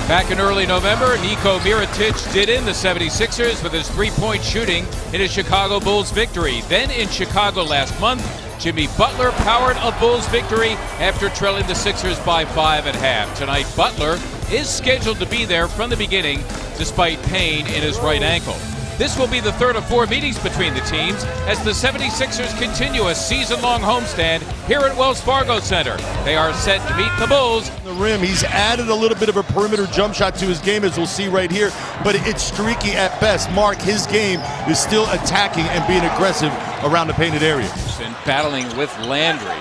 Back in early November, Niko Mirotic did in the 76ers with his three-point shooting in a Chicago Bulls victory. Then in Chicago last month, Jimmy Butler powered a Bulls victory after trailing the Sixers by 5 at half. Tonight, Butler is scheduled to be there from the beginning despite pain in his right ankle. This will be the third of 4 meetings between the teams as the 76ers continue a season-long homestand here at Wells Fargo Center. They are set to beat the Bulls. The rim, he's added a little bit of a perimeter jump shot to his game, as we'll see right here, but it's streaky at best. Mark, his game is still attacking and being aggressive around the painted area. And battling with Landry.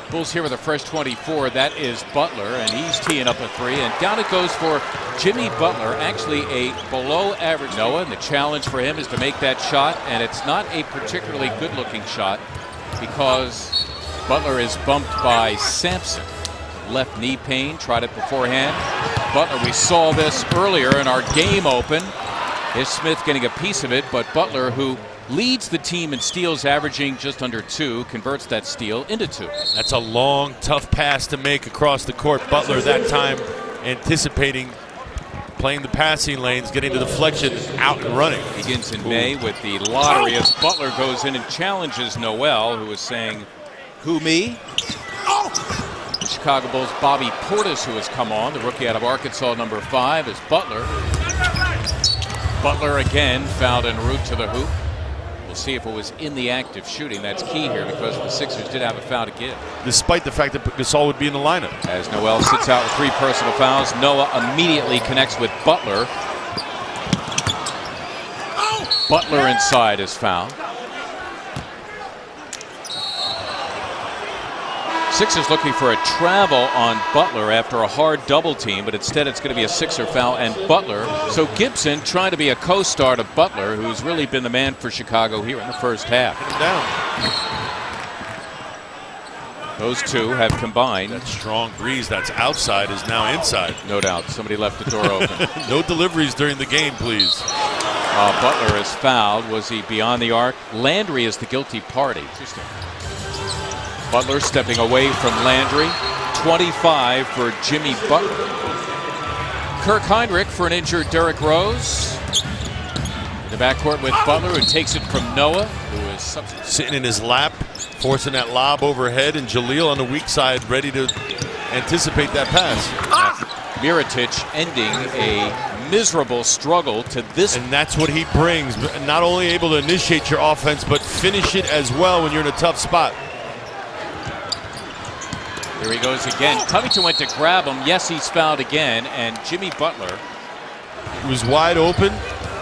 Bulls here with a fresh 24. That is Butler, and he's teeing up a three. And down it goes for Jimmy Butler, actually a below-average Noah. And the challenge for him is to make that shot, and it's not a particularly good-looking shot because Butler is bumped by Sampson. Left knee pain, tried it beforehand. Butler, we saw this earlier in our game open. Is Smith getting a piece of it, but Butler, who leads the team in steals, averaging just under 2, converts that steal into 2. That's a long, tough pass to make across the court. Butler that time anticipating, playing the passing lanes, getting the deflection, out and running. Begins in May with the lottery as Butler goes in and challenges Noel, who is saying, "Who, me?" The Chicago Bulls' Bobby Portis, who has come on, the rookie out of Arkansas, number 5, is Butler. Butler again fouled en route to the hoop. We'll see if it was in the act of shooting. That's key here because the Sixers did have a foul to give. Despite the fact that Gasol would be in the lineup. As Noel sits out with 3 personal fouls, Noah immediately connects with Butler. Butler inside is fouled. Sixers looking for a travel on Butler after a hard double team, but instead it's going to be a Sixer foul and Butler. So Gibson trying to be a co-star to Butler, who's really been the man for Chicago here in the first half. Those two have combined. That strong breeze that's outside is now inside. No doubt. Somebody left the door open. No deliveries during the game, please. Butler is fouled. Was he beyond the arc? Landry is the guilty party. Interesting. Butler stepping away from Landry. 25 for Jimmy Butler. Kirk Heinrich for an injured Derrick Rose. In the backcourt with Butler, who takes it from Noah, who is sitting in his lap, forcing that lob overhead, and Jaleel on the weak side ready to anticipate that pass. Mirotic ending a miserable struggle to this. And that's what he brings. Not only able to initiate your offense, but finish it as well when you're in a tough spot. Here he goes again. Covington went to grab him. Yes, he's fouled again. And Jimmy Butler. He was wide open,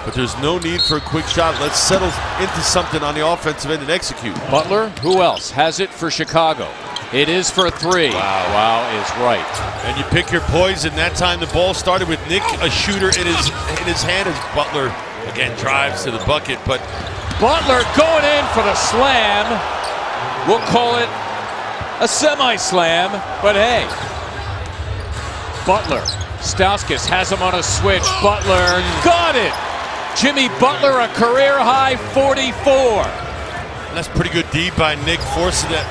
but there's no need for a quick shot. Let's settle into something on the offensive end and execute. Butler, who else has it for Chicago? It is for 3. Wow is right. And you pick your poison. That time the ball started with Nick, a shooter in his hand as Butler again drives to the bucket. But Butler going in for the slam. We'll call it a semi-slam, but hey. Butler, Stauskas has him on a switch. Butler got it. Jimmy Butler, a career-high 44. And that's pretty good D by Nick, forcing that.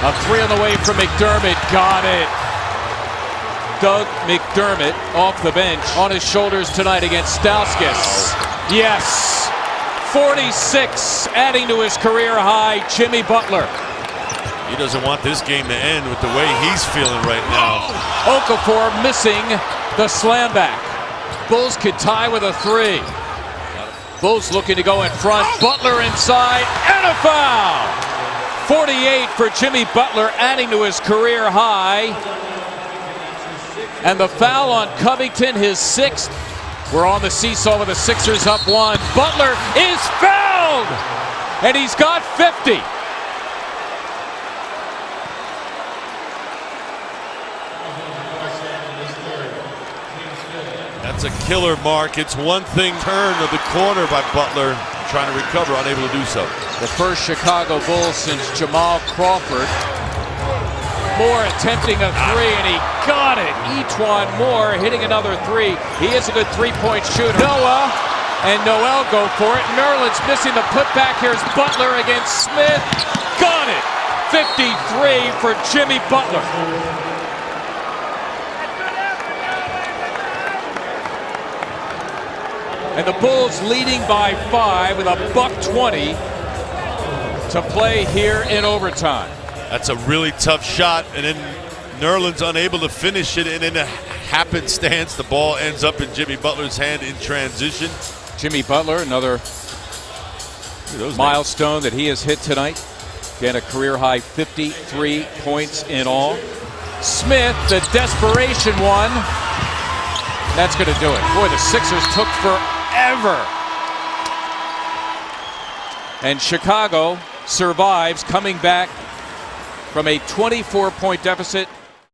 A 3 on the way from McDermott, got it. Doug McDermott off the bench on his shoulders tonight against Stauskas. Yes, 46, adding to his career high, Jimmy Butler. He doesn't want this game to end with the way he's feeling right now. Okafor missing the slam back. Bulls could tie with a 3. Bulls looking to go in front. Butler inside and a foul. 48 for Jimmy Butler, adding to his career high. And the foul on Covington, his 6th. We're on the seesaw with the Sixers up 1. Butler is fouled, and he's got 50. That's a killer, Mark. It's one thing turn of the corner by Butler, trying to recover, unable to do so. The first Chicago Bulls since Jamal Crawford. Moore attempting a 3, and he got it. E'Twaun Moore hitting another 3. He is a good 3-point shooter. Noah and Noel go for it. Maryland's missing the putback. Here's Butler against Smith. Got it. 53 for Jimmy Butler. And the Bulls leading by 5 with a $120 to play here in overtime. That's a really tough shot, and then Nerlens unable to finish it, and in a happenstance, the ball ends up in Jimmy Butler's hand in transition. Jimmy Butler, another milestone that he has hit tonight. Again, a career-high 53 points in all. Smith, the desperation one. That's going to do it. Boy, the Sixers took forever. And Chicago survives, coming back from a 24-point deficit